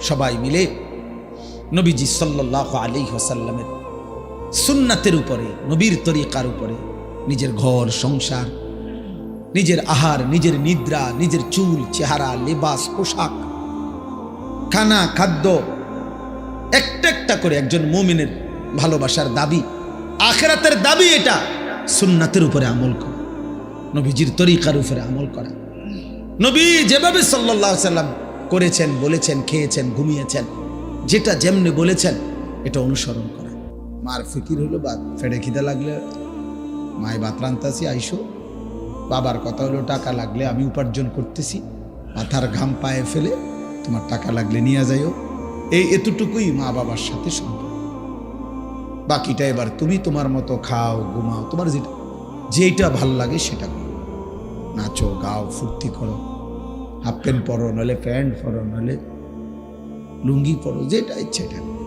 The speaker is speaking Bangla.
সবাই মিলে নবীজি সাল্লাল্লাহু আলাইহি ওয়াসাল্লামের সুন্নাতের উপরে, নবীর তরিকার উপরে নিজের ঘর সংসার, নিজের আহার, নিজের নিদ্রা, নিজের চুল চেহারা, লেবাস, পোশাক, খানা খাদ্য, একটা একটা করে একজন মুমিনের ভালোবাসার দাবি, আখিরাতের দাবি, এটা সুন্নাতের উপরে আমল করা, নবীজির তরিকার উপরে আমল করা। নবী যেভাবে সাল্লাল্লাহু আলাইহি ওয়াসাল্লাম করেছেন, বলেছেন, খেয়েছেন, ঘুমিয়েছেন, যেটা যেমনি বলেছেন এটা অনুসরণ করা। মার ফিকির হলো বাদ, ফেড়ে খিদে লাগলে মায় ভাত রান্তাছি আইসো, বাবার কথা হলো টাকা লাগলে আমি উপার্জন করতেছি, মাথার ঘাম পায়ে ফেলে তোমার টাকা লাগলে নিয়ে যাইও। এই এতটুকুই মা বাবার সাথে সম্পর্ক। বাকিটা এবার তুমি তোমার মতো খাও, ঘুমাও, তোমার যেটা ভাল লাগে সেটা করো, নাচো, গাও, ফুর্তি করো, হাফ প্যান্ট পরো, নাহলে প্যান্ট পরো, নাহলে লুঙ্গি পরো, যেটা ইচ্ছে এটা করো।